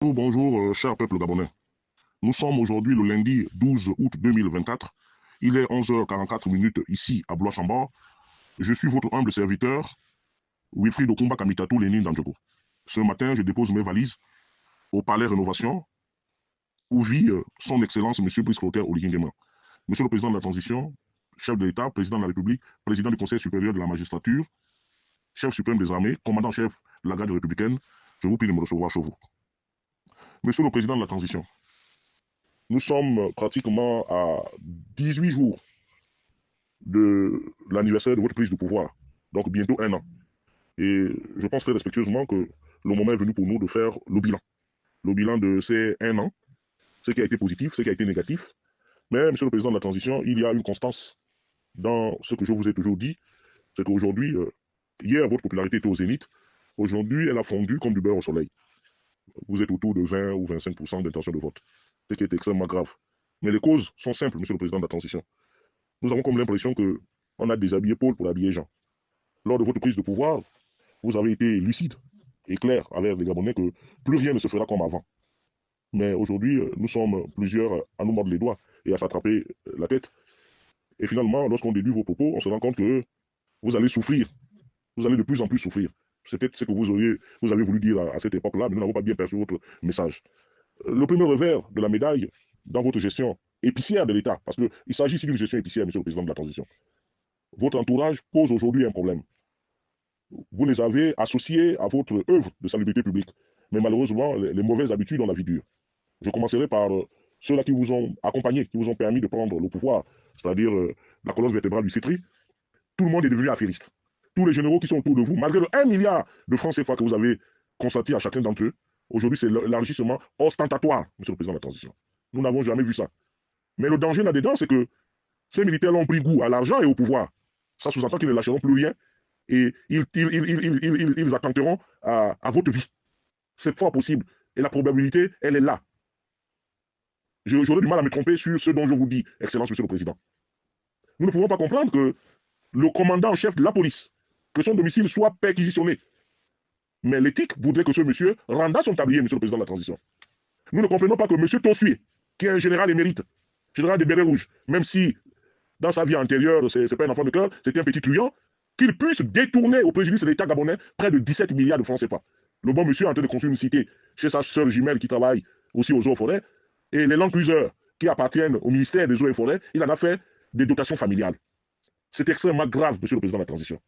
Bonjour, cher peuple gabonais. Nous sommes aujourd'hui le lundi 12 août 2024. Il est 11h44 ici à Blois-Chambord. Je suis votre humble serviteur, Wilfried Okumba Kamitatou Lénine Dandjogo. Ce matin, je dépose mes valises au Palais Rénovation où vit son Excellence M. Brice Clotaire Oligui-Nguema. Monsieur le Président de la Transition, chef de l'État, Président de la République, Président du Conseil supérieur de la magistrature, chef suprême des armées, commandant-chef de la garde républicaine, je vous prie de me recevoir chez vous. Monsieur le Président de la Transition, nous sommes pratiquement à 18 jours de l'anniversaire de votre prise de pouvoir, donc bientôt un an. Et je pense très respectueusement que le moment est venu pour nous de faire le bilan. Le bilan de ces un an, ce qui a été positif, ce qui a été négatif. Mais, Monsieur le Président de la Transition, il y a une constance dans ce que je vous ai toujours dit, c'est qu'aujourd'hui, hier, votre popularité était au zénith. Aujourd'hui, elle a fondu comme du beurre au soleil. Vous êtes autour de 20 ou 25% d'intention de vote, ce qui est extrêmement grave. Mais les causes sont simples, Monsieur le Président de la Transition. Nous avons comme l'impression qu'on a déshabillé Paul pour habiller Jean. Lors de votre prise de pouvoir, vous avez été lucide et clair avec les Gabonais que plus rien ne se fera comme avant. Mais aujourd'hui, nous sommes plusieurs à nous mordre les doigts et à s'attraper la tête. Et finalement, lorsqu'on déduit vos propos, on se rend compte que vous allez souffrir. Vous allez de plus en plus souffrir. C'est peut-être ce que vous avez voulu dire à cette époque-là, mais nous n'avons pas bien perçu votre message. Le premier revers de la médaille dans votre gestion épicière de l'État, parce qu'il s'agit ici d'une gestion épicière, Monsieur le Président de la Transition. Votre entourage pose aujourd'hui un problème. Vous les avez associés à votre œuvre de salubrité publique. Mais malheureusement, les mauvaises habitudes ont la vie dure. Je commencerai par ceux-là qui vous ont accompagné, qui vous ont permis de prendre le pouvoir, c'est-à-dire la colonne vertébrale du CETRI. Tout le monde est devenu affairiste. Tous les généraux qui sont autour de vous, malgré le 1 milliard de francs CFA que vous avez consenti à chacun d'entre eux, aujourd'hui c'est l'enrichissement ostentatoire, Monsieur le Président de la Transition. Nous n'avons jamais vu ça. Mais le danger là-dedans, c'est que ces militaires ont pris goût à l'argent et au pouvoir. Ça sous-entend qu'ils ne lâcheront plus rien et ils attenteront à votre vie. C'est fort possible. Et la probabilité, elle est là. J'aurais du mal à me tromper sur ce dont je vous dis, Excellence, Monsieur le Président. Nous ne pouvons pas comprendre que le commandant en chef de la police, que son domicile soit perquisitionné. Mais l'éthique voudrait que ce monsieur renda son tablier, Monsieur le Président de la Transition. Nous ne comprenons pas que Monsieur Tossué, qui est un général émérite, général des bérets rouges, même si dans sa vie antérieure, c'est pas un enfant de cœur, c'était un petit truand, qu'il puisse détourner au préjudice de l'État gabonais près de 17 milliards de francs CFA. Le bon monsieur est en train de construire une cité chez sa sœur jumelle qui travaille aussi aux eaux et forêts, et les land cruisers qui appartiennent au ministère des eaux et forêts, il en a fait des dotations familiales. C'est extrêmement grave, Monsieur le Président de la Transition.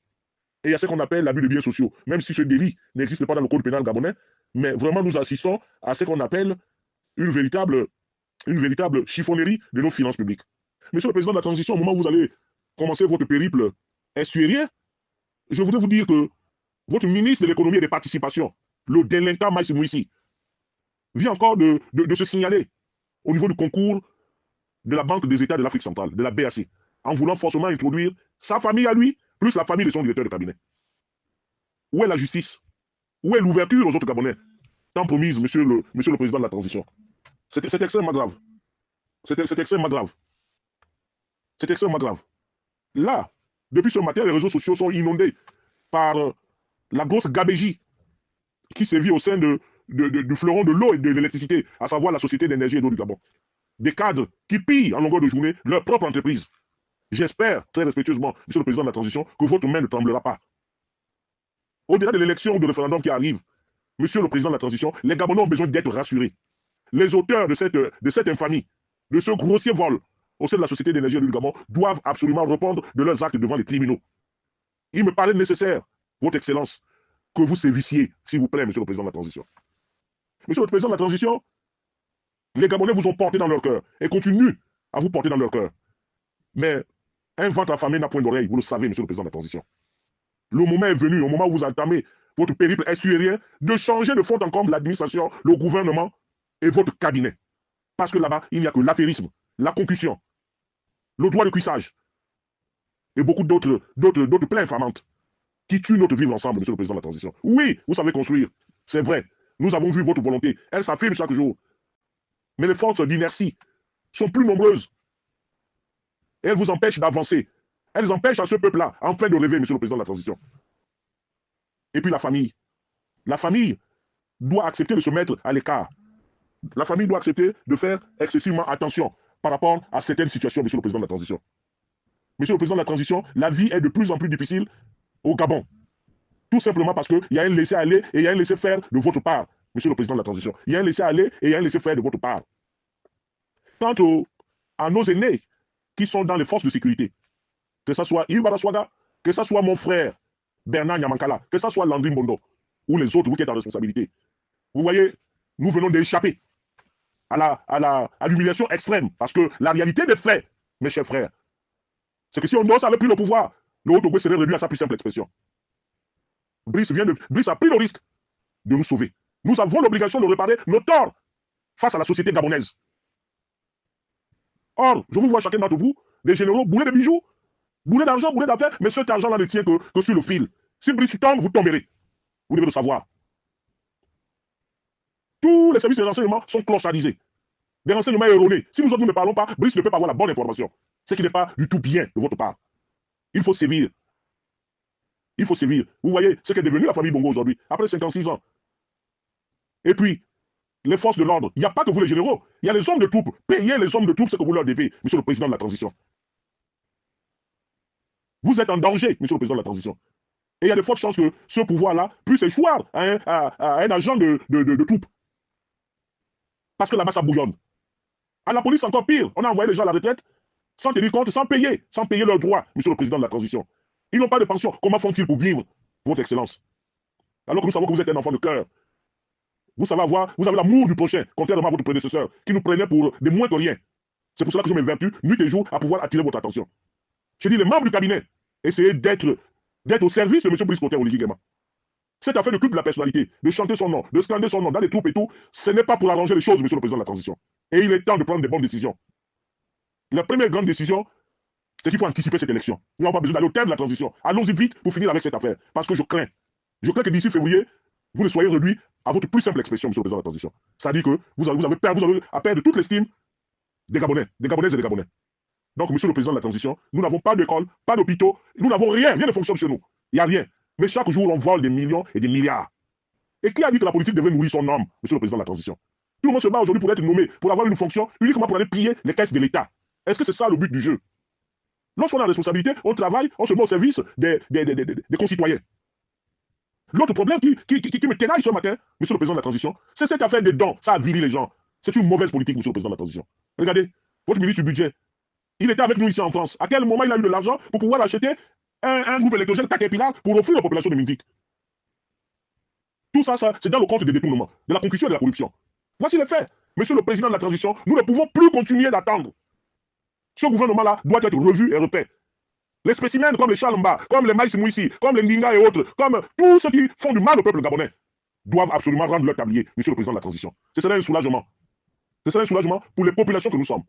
Et il y a ce qu'on appelle l'abus de biens sociaux, même si ce délit n'existe pas dans le code pénal gabonais, mais vraiment nous assistons à ce qu'on appelle une véritable chiffonnerie de nos finances publiques. Monsieur le Président de la Transition, au moment où vous allez commencer votre périple estuairien, je voudrais vous dire que votre ministre de l'économie et des participations, le délinquant Maïs Mouissi, vient encore de se signaler au niveau du concours de la Banque des États de l'Afrique centrale, de la BAC, en voulant forcément introduire sa famille à lui, plus la famille de son directeur de cabinet. Où est la justice? Où est l'ouverture aux autres Gabonais? Tant promise, monsieur le Président de la Transition. C'est extrêmement grave. C'est extrêmement grave. C'est extrêmement grave. Là, depuis ce matin, les réseaux sociaux sont inondés par la grosse gabégie qui sévit au sein du fleuron de l'eau et de l'électricité, à savoir la Société d'énergie et d'eau du Gabon. Des cadres qui pillent en longueur de journée leur propre entreprise. J'espère, très respectueusement, Monsieur le Président de la Transition, que votre main ne tremblera pas. Au-delà de l'élection de référendum qui arrive, Monsieur le Président de la Transition, les Gabonais ont besoin d'être rassurés. Les auteurs de cette infamie, de ce grossier vol au sein de la Société d'énergie du Gabon, doivent absolument répondre de leurs actes devant les tribunaux. Il me paraît nécessaire, Votre Excellence, que vous sévissiez, s'il vous plaît, Monsieur le Président de la Transition. Monsieur le Président de la Transition, les Gabonais vous ont porté dans leur cœur et continuent à vous porter dans leur cœur. Mais un ventre affamé n'a point d'oreille, vous le savez, Monsieur le Président de la Transition. Le moment est venu, au moment où vous entamez votre périple estuairien, de changer de fond en comble l'administration, le gouvernement et votre cabinet. Parce que là-bas, il n'y a que l'affairisme, la concussion, le droit de cuissage et beaucoup d'autres plaies infamantes qui tuent notre vivre ensemble, Monsieur le Président de la Transition. Oui, vous savez construire, c'est vrai. Nous avons vu votre volonté, elle s'affirme chaque jour. Mais les forces d'inertie sont plus nombreuses. Et elles vous empêchent d'avancer. Elles empêchent à ce peuple-là, enfin, de rêver, Monsieur le Président de la Transition. Et puis la famille. La famille doit accepter de se mettre à l'écart. La famille doit accepter de faire excessivement attention par rapport à certaines situations, monsieur le président de la transition. Monsieur le président de la transition, la vie est de plus en plus difficile au Gabon. Tout simplement parce qu'il y a un laisser-aller et il y a un laisser-faire de votre part, monsieur le président de la transition. Il y a un laisser-aller et il y a un laisser-faire de votre part. Quant à nos aînés qui sont dans les forces de sécurité, que ce soit Ibara Swaga, que ce soit mon frère Bernard Nyamankala, que ce soit Landry Mbondo, ou les autres, vous qui êtes en responsabilité, vous voyez, nous venons d'échapper à l'humiliation extrême. Parce que la réalité des faits, mes chers frères, c'est que si on avait pris le pouvoir, le Haut-Togo serait réduit à sa plus simple expression. Brice a pris le risque de nous sauver. Nous avons l'obligation de réparer nos torts face à la société gabonaise. Or, je vous vois chacun d'entre vous, des généraux bourrés de bijoux, bourrés d'argent, bourrés d'affaires, mais cet argent-là ne tient que sur le fil. Si Brice tombe, vous tomberez. Vous devez le savoir. Tous les services de renseignement sont clochardisés. Des renseignements erronés. Si nous autres, nous ne parlons pas, Brice ne peut pas avoir la bonne information. Ce qui n'est pas du tout bien de votre part. Il faut sévir. Il faut sévir. Vous voyez ce qu'est devenu la famille Bongo aujourd'hui, après 56 ans. Et puis, les forces de l'ordre, il n'y a pas que vous les généraux, il y a les hommes de troupes. Payez les hommes de troupes ce que vous leur devez, monsieur le président de la transition. Vous êtes en danger, monsieur le président de la transition. Et il y a de fortes chances que ce pouvoir-là puisse échouer à un agent de troupes. Parce que là-bas, ça bouillonne. À la police, encore pire. On a envoyé les gens à la retraite sans tenir compte, sans payer leurs droits, monsieur le président de la transition. Ils n'ont pas de pension. Comment font-ils pour vivre, votre excellence? Alors que nous savons que vous êtes un enfant de cœur. Vous avez l'amour du prochain, contrairement à votre prédécesseur, qui nous prenait pour des moins que rien. C'est pour cela que je m'évertue nuit et jour à pouvoir attirer votre attention. Je dis, les membres du cabinet, essayez d'être au service de M. Brice Clotaire Oligui Nguema. Cette affaire de culte de la personnalité, de chanter son nom, de scander son nom dans les troupes et tout, ce n'est pas pour arranger les choses, monsieur le président de la transition. Et il est temps de prendre des bonnes décisions. La première grande décision, c'est qu'il faut anticiper cette élection. Nous n'avons pas besoin d'aller au terme de la transition. Allons-y vite pour finir avec cette affaire. Parce que je crains que d'ici février, vous ne soyez réduit à votre plus simple expression, monsieur le président de la transition. C'est-à-dire que vous avez à perdre toute l'estime des Gabonais, des Gabonaises et des Gabonais. Donc, monsieur le président de la transition, nous n'avons pas d'école, pas d'hôpitaux, nous n'avons rien ne fonctionne chez nous. Il n'y a rien. Mais chaque jour, on vole des millions et des milliards. Et qui a dit que la politique devait nourrir son homme, monsieur le président de la transition? Tout le monde se bat aujourd'hui pour être nommé, pour avoir une fonction, uniquement pour aller piller les caisses de l'État. Est-ce que c'est ça le but du jeu? Lorsqu'on a la responsabilité, on travaille, on se met au service des concitoyens. L'autre problème qui me tenaille ce matin, monsieur le président de la transition, c'est cette affaire des dons. Ça a viré les gens. C'est une mauvaise politique, monsieur le président de la transition. Regardez, votre ministre du budget, il était avec nous ici en France. À quel moment il a eu de l'argent pour pouvoir acheter un groupe électrogène Caterpillar pour offrir aux populations de Mindic? Tout ça, c'est dans le compte des détournements, de la concussion et de la corruption. Voici les faits. Monsieur le président de la transition, nous ne pouvons plus continuer d'attendre. Ce gouvernement-là doit être revu et refait. Les spécimens comme les Chalamba, comme les Maïs Mouissi, comme les Ndinga et autres, comme tous ceux qui font du mal au peuple gabonais, doivent absolument rendre leur tablier, monsieur le président de la transition. Ce serait un soulagement. Ce serait un soulagement pour les populations que nous sommes.